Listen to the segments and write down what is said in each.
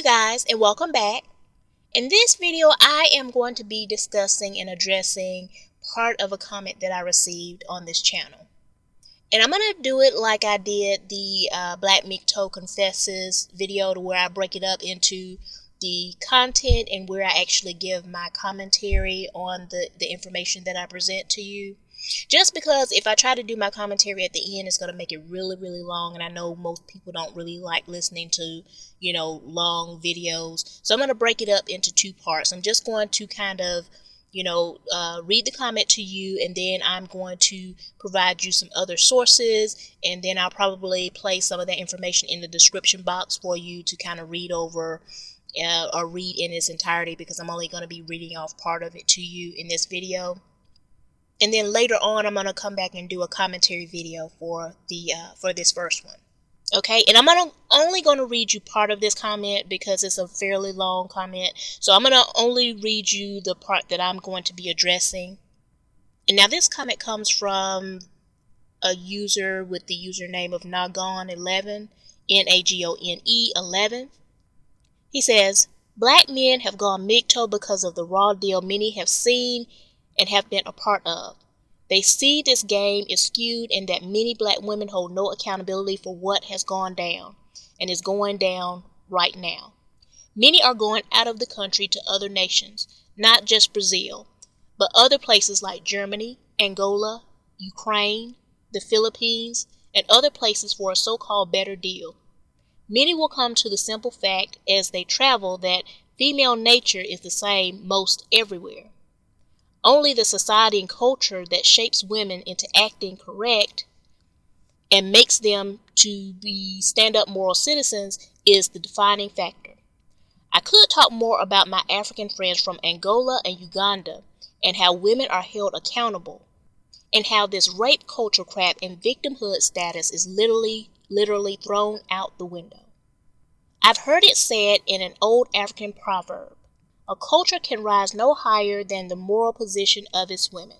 you guys, and welcome back. In this video, I am going to be discussing and addressing part of a comment that I received on this channel. And I'm going to do it like I did the Black MGTOW Confesses video, to where I break it up into the content and where I actually give my commentary on the information that I present to you. Just because if I try to do my commentary at the end, it's going to make it really, really long. And I know most people don't really like listening to, long videos. So I'm going to break it up into two parts. I'm just going to kind of, read the comment to you, and then I'm going to provide you some other sources, and then I'll probably place some of that information in the description box for you to kind of read over or read in its entirety, because I'm only going to be reading off part of it to you in this video. And then later on, I'm going to come back and do a commentary video for this first one. Okay, and I'm only going to read you part of this comment because it's a fairly long comment. So I'm going to only read you the part that I'm going to be addressing. And now this comment comes from a user with the username of Nagon11, Nagone 11. He says, "Black men have gone MGTOW because of the raw deal many have seen and have been a part of. They see this game is skewed and that many black women hold no accountability for what has gone down and is going down right now. Many are going out of the country to other nations, not just Brazil, but other places like Germany, Angola, Ukraine, the Philippines, and other places for a so-called better deal. Many will come to the simple fact as they travel that female nature is the same most everywhere. Only the society and culture that shapes women into acting correct and makes them to be stand-up moral citizens is the defining factor. I could talk more about my African friends from Angola and Uganda and how women are held accountable and how this rape culture crap and victimhood status is literally thrown out the window. I've heard it said in an old African proverb, a culture can rise no higher than the moral position of its women."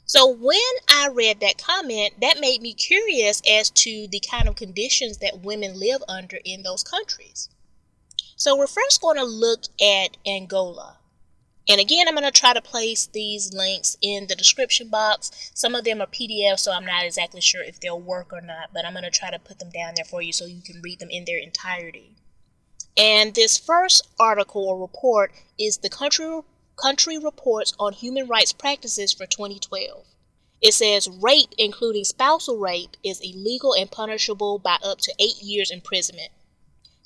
So when I read that comment, that made me curious as to the kind of conditions that women live under in those countries. So we're first going to look at Angola. And again, I'm going to try to place these links in the description box. Some of them are PDFs, so I'm not exactly sure if they'll work or not, but I'm going to try to put them down there for you so you can read them in their entirety. And this first article or report is the country reports on human rights practices for 2012. It says rape, including spousal rape, is illegal and punishable by up to 8 years imprisonment.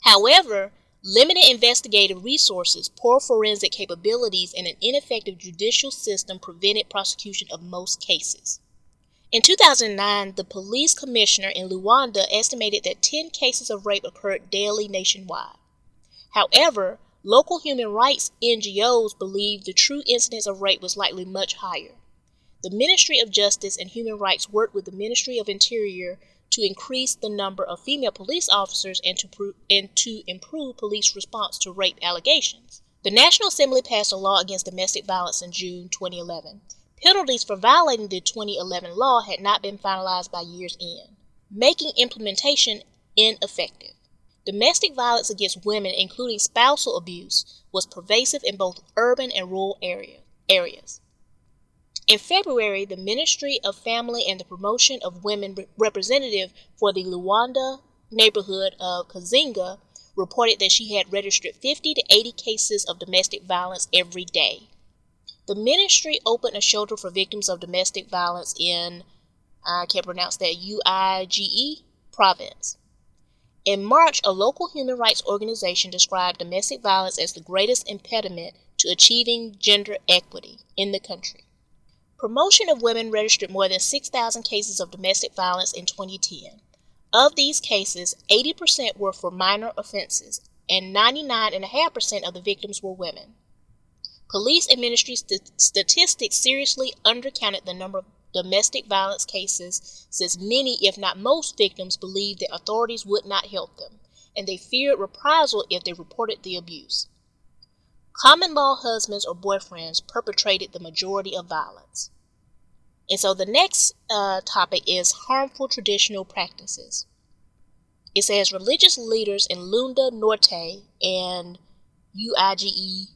However, limited investigative resources, poor forensic capabilities, and an ineffective judicial system prevented prosecution of most cases. In 2009, the police commissioner in Luanda estimated that 10 cases of rape occurred daily nationwide. However, local human rights NGOs believe the true incidence of rape was likely much higher. The Ministry of Justice and Human Rights worked with the Ministry of Interior to increase the number of female police officers and to improve police response to rape allegations. The National Assembly passed a law against domestic violence in June 2011. Penalties for violating the 2011 law had not been finalized by year's end, making implementation ineffective. Domestic violence against women, including spousal abuse, was pervasive in both urban and rural areas. In February, the Ministry of Family and the Promotion of Women representative for the Luanda neighborhood of Kazinga reported that she had registered 50 to 80 cases of domestic violence every day. The ministry opened a shelter for victims of domestic violence in, I can't pronounce that, Uige province. In March, a local human rights organization described domestic violence as the greatest impediment to achieving gender equity in the country. Promotion of Women registered more than 6,000 cases of domestic violence in 2010. Of these cases, 80% were for minor offenses, and 99.5% of the victims were women. Police and ministry statistics seriously undercounted the number of domestic violence cases, since many, if not most, victims believed that authorities would not help them, and they feared reprisal if they reported the abuse. Common law husbands or boyfriends perpetrated the majority of violence. And so the next topic is harmful traditional practices. It says religious leaders in Lunda Norte and UIGE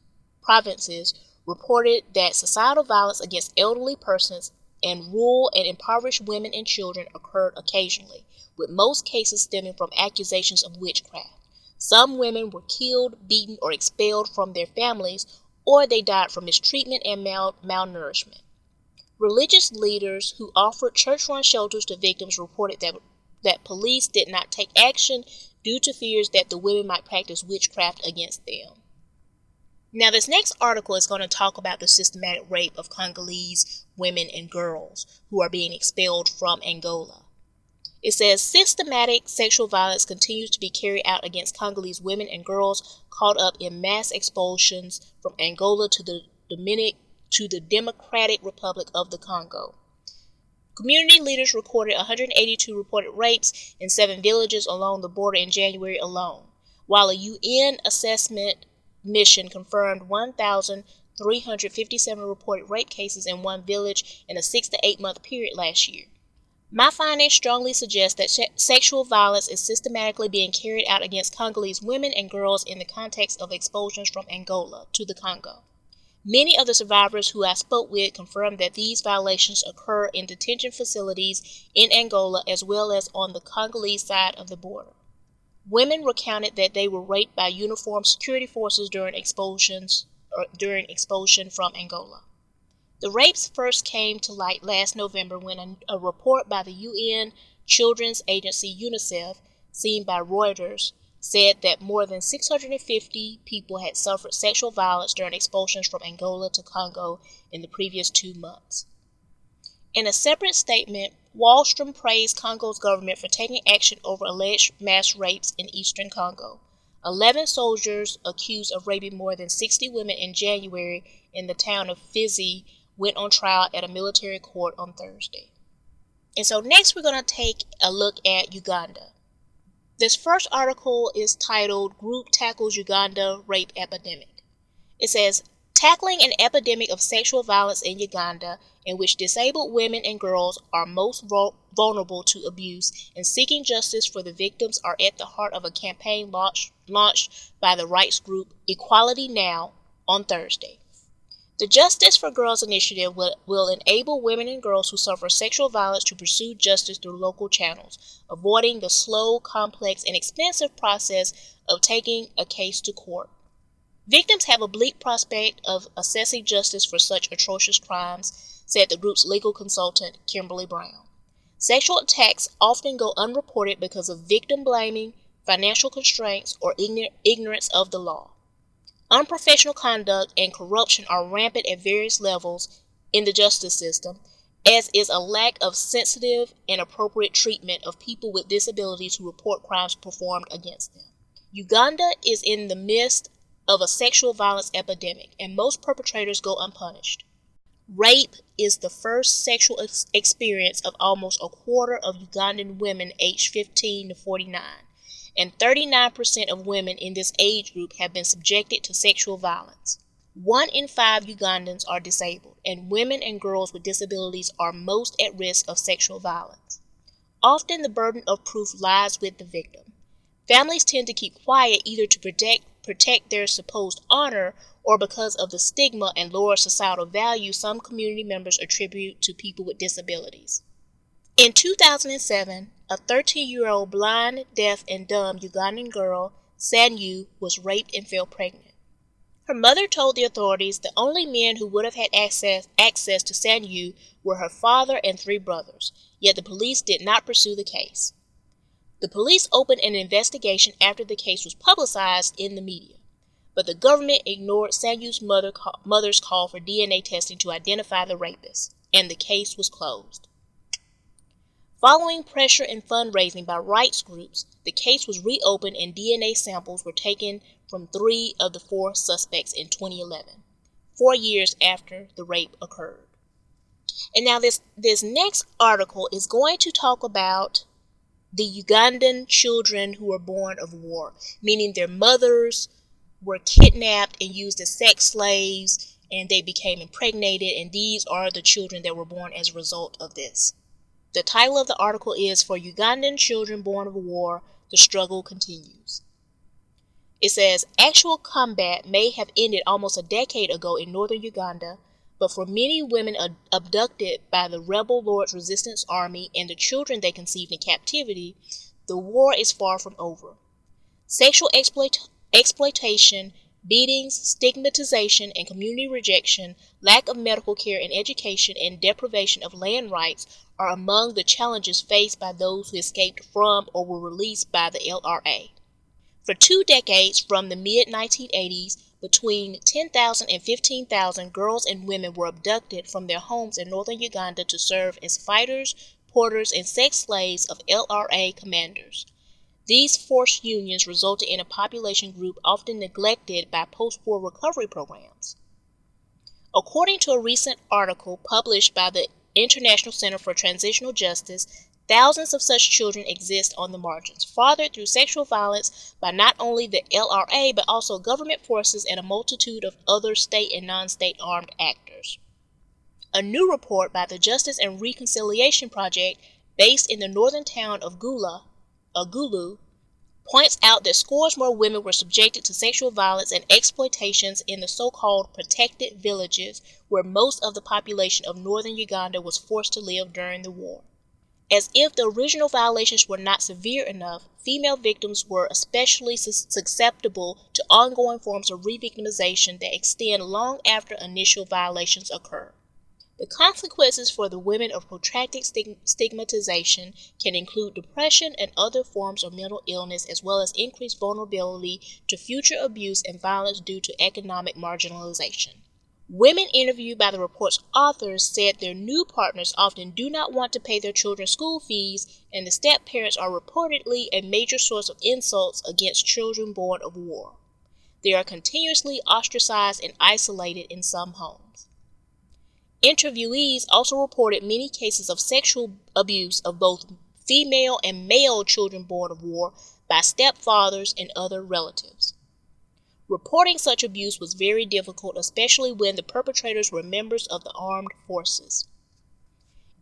provinces reported that societal violence against elderly persons and rural and impoverished women and children occurred occasionally, with most cases stemming from accusations of witchcraft. Some women were killed, beaten, or expelled from their families, or they died from mistreatment and malnourishment. Religious leaders who offered church-run shelters to victims reported that police did not take action due to fears that the women might practice witchcraft against them. Now, this next article is going to talk about the systematic rape of Congolese women and girls who are being expelled from Angola. It says systematic sexual violence continues to be carried out against Congolese women and girls caught up in mass expulsions from Angola to the Democratic Republic of the Congo. Community leaders recorded 182 reported rapes in 7 villages along the border in January alone, while a UN assessment mission confirmed 1,357 reported rape cases in one village in a 6 to 8 month period last year. My findings strongly suggest that sexual violence is systematically being carried out against Congolese women and girls in the context of expulsions from Angola to the Congo. Many of the survivors who I spoke with confirmed that these violations occur in detention facilities in Angola as well as on the Congolese side of the border. Women recounted that they were raped by uniformed security forces during expulsion from Angola. The rapes first came to light last November when a report by the UN Children's Agency UNICEF, seen by Reuters, said that more than 650 people had suffered sexual violence during expulsions from Angola to Congo in the previous 2 months. In a separate statement, Wallstrom praised Congo's government for taking action over alleged mass rapes in eastern Congo. 11 soldiers accused of raping more than 60 women in January in the town of Fizi went on trial at a military court on Thursday. And so next we're going to take a look at Uganda. This first article is titled Group Tackles Uganda Rape Epidemic. It says, tackling an epidemic of sexual violence in Uganda in which disabled women and girls are most vulnerable to abuse and seeking justice for the victims are at the heart of a campaign launched by the rights group Equality Now on Thursday. The Justice for Girls initiative will enable women and girls who suffer sexual violence to pursue justice through local channels, avoiding the slow, complex, and expensive process of taking a case to court. Victims have a bleak prospect of accessing justice for such atrocious crimes, said the group's legal consultant, Kimberly Brown. Sexual attacks often go unreported because of victim blaming, financial constraints, or ignorance of the law. Unprofessional conduct and corruption are rampant at various levels in the justice system, as is a lack of sensitive and appropriate treatment of people with disabilities who report crimes performed against them. Uganda is in the midst of a sexual violence epidemic, and most perpetrators go unpunished. Rape is the first sexual experience of almost a quarter of Ugandan women aged 15 to 49. And 39% of women in this age group have been subjected to sexual violence. 1 in 5 Ugandans are disabled, and women and girls with disabilities are most at risk of sexual violence. Often the burden of proof lies with the victim. Families tend to keep quiet either to protect their supposed honor or because of the stigma and lower societal value some community members attribute to people with disabilities. In 2007, a 13-year-old blind, deaf, and dumb Ugandan girl, Sanyu, was raped and fell pregnant. Her mother told the authorities the only men who would have had access to Sanyu were her father and 3 brothers, yet the police did not pursue the case. The police opened an investigation after the case was publicized in the media, but the government ignored Sanyu's mother's call for DNA testing to identify the rapist, and the case was closed. Following pressure and fundraising by rights groups, the case was reopened and DNA samples were taken from 3 of the 4 suspects in 2011, 4 years after the rape occurred. And now this next article is going to talk about the Ugandan children who were born of war, meaning their mothers were kidnapped and used as sex slaves, and they became impregnated, and these are the children that were born as a result of this. The title of the article is For Ugandan Children Born of War, the struggle continues. It says, actual combat may have ended almost a decade ago in northern Uganda, but for many women abducted by the rebel Lord's Resistance Army and the children they conceived in captivity, the war is far from over. Sexual exploitation, beatings, stigmatization, and community rejection, lack of medical care and education, and deprivation of land rights are among the challenges faced by those who escaped from or were released by the LRA. For 2 decades, from the mid-1980s, between 10,000 and 15,000 girls and women were abducted from their homes in northern Uganda to serve as fighters, porters, and sex slaves of LRA commanders. These forced unions resulted in a population group often neglected by post-war recovery programs. According to a recent article published by the International Center for Transitional Justice, thousands of such children exist on the margins, fathered through sexual violence by not only the LRA but also government forces and a multitude of other state and non-state armed actors. A new report by the Justice and Reconciliation Project, based in the northern town of Gulu, points out that scores more women were subjected to sexual violence and exploitations in the so-called protected villages where most of the population of northern Uganda was forced to live during the war. As if the original violations were not severe enough, female victims were especially susceptible to ongoing forms of re-victimization that extend long after initial violations occur. The consequences for the women of protracted stigmatization can include depression and other forms of mental illness, as well as increased vulnerability to future abuse and violence due to economic marginalization. Women interviewed by the report's authors said their new partners often do not want to pay their children's school fees, and the step-parents are reportedly a major source of insults against children born of war. They are continuously ostracized and isolated in some homes. Interviewees also reported many cases of sexual abuse of both female and male children born of war by stepfathers and other relatives. Reporting such abuse was very difficult, especially when the perpetrators were members of the armed forces.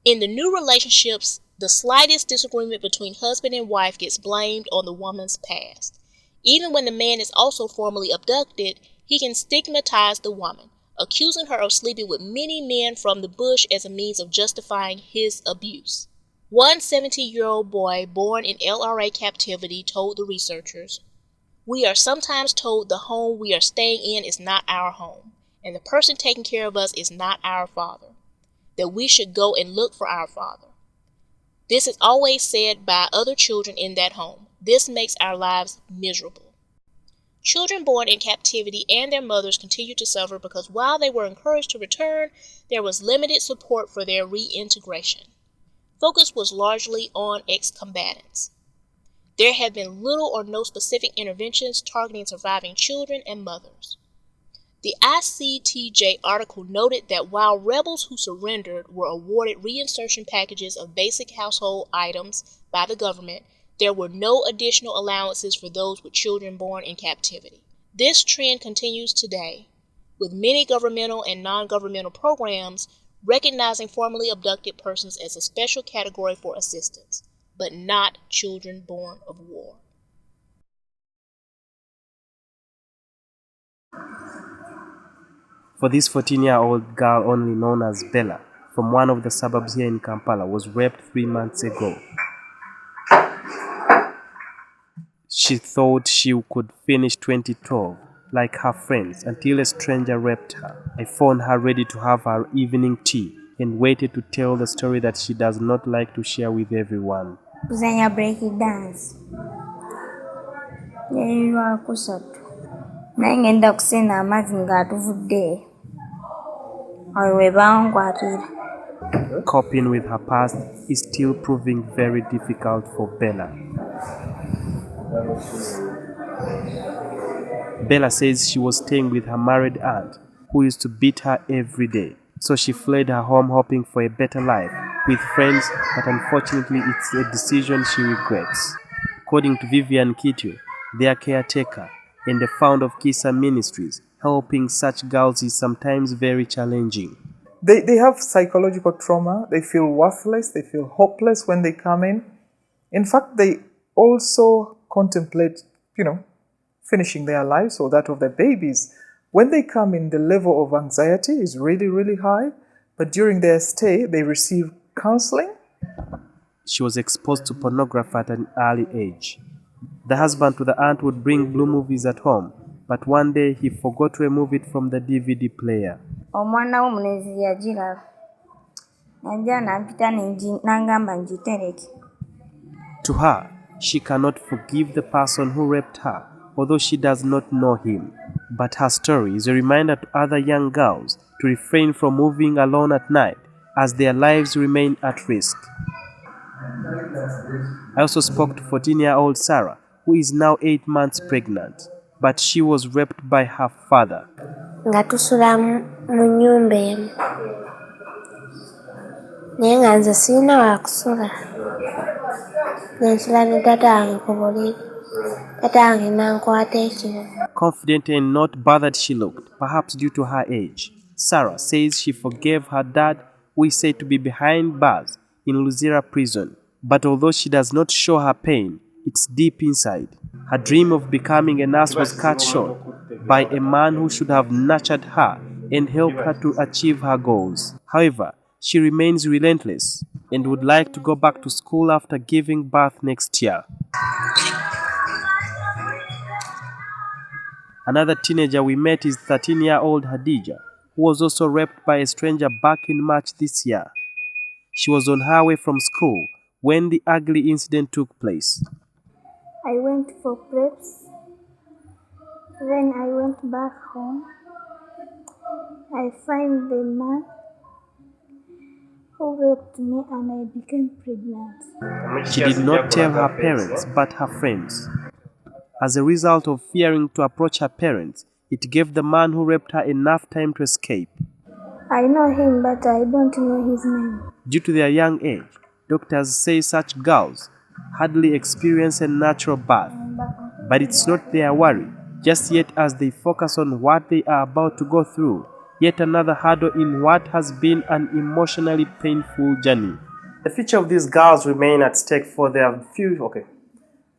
In the new relationships, the slightest disagreement between husband and wife gets blamed on the woman's past. Even when the man is also formally abducted, he can stigmatize the woman, accusing her of sleeping with many men from the bush as a means of justifying his abuse. One 17-year-old boy born in LRA captivity told the researchers, "We are sometimes told the home we are staying in is not our home, and the person taking care of us is not our father, that we should go and look for our father. This is always said by other children in that home. This makes our lives miserable." Children born in captivity and their mothers continued to suffer because while they were encouraged to return, there was limited support for their reintegration. Focus was largely on ex-combatants. There have been little or no specific interventions targeting surviving children and mothers. The ICTJ article noted that while rebels who surrendered were awarded reinsertion packages of basic household items by the government, there were no additional allowances for those with children born in captivity. This trend continues today, with many governmental and non-governmental programs recognizing formerly abducted persons as a special category for assistance, but not children born of war. For this 14-year-old girl, only known as Bella, from one of the suburbs here in Kampala, was raped 3 months ago. She thought she could finish 2012 like her friends until a stranger raped her. I found her ready to have her evening tea and waited to tell the story that she does not like to share with everyone. Kuzanya breaking dance. Yeyirwa kusatu. Naye ngenda kusena amazzi ng'atuvudde. Awo we bankwatira. Coping with her past is still proving very difficult for Bella. Bella says she was staying with her married aunt, who used to beat her every day. So she fled her home hoping for a better life with friends, but unfortunately it's a decision she regrets. According to Vivian Kitio, their caretaker and the founder of Kisa Ministries, helping such girls is sometimes very challenging. They have psychological trauma. They feel worthless. They feel hopeless when they come in. In fact, they also contemplate, finishing their lives or that of their babies. When they come in, the level of anxiety is really, really high, but during their stay, they receive counseling. She was exposed to pornography at an early age. The husband to the aunt would bring blue movies at home, but one day he forgot to remove it from the DVD player. Omwana w'omulenzi yagiraba najja n'ampita n'angamba ngitereke. To her, she cannot forgive the person who raped her, although she does not know him. But her story is a reminder to other young girls to refrain from moving alone at night, as their lives remain at risk. I also spoke to 14-year-old Sarah, who is now 8 months pregnant, but she was raped by her father. Nga tusula mu nnyumba emu naye nga nze sirina wakusula nensula ne taata wange ku buliri taata wange nankwata ekiro. Confident and not bothered she looked, perhaps due to her age. Sarah says she forgave her dad, who is said to be behind bars in Luzira prison. But although she does not show her pain, it's deep inside. Her dream of becoming a nurse was cut short by a man who should have nurtured her and helped her to achieve her goals. However, she remains relentless and would like to go back to school after giving birth next year. Another teenager we met is 13-year-old Hadija, who was also raped by a stranger back in March this year. She was on her way from school when the ugly incident took place. I went for preps, then I went back home. I find the man who raped me and I became pregnant. She did not tell her parents but her friends. As a result of fearing to approach her parents, it gave the man who raped her enough time to escape. I know him, but I don't know his name. Due to their young age, doctors say such girls hardly experience a natural birth. But it's not their worry, just yet as they focus on what they are about to go through, yet another hurdle in what has been an emotionally painful journey. The future of these girls remain at stake for their future.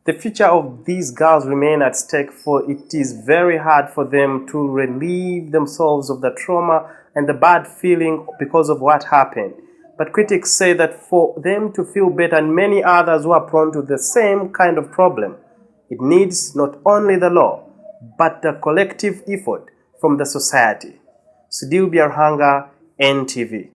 The future of these girls remain at stake, for it is very hard for them to relieve themselves of the trauma and the bad feeling because of what happened. But critics say that for them to feel better, and many others who are prone to the same kind of problem, it needs not only the law, but the collective effort from the society. Sudil Biarhanga, NTV.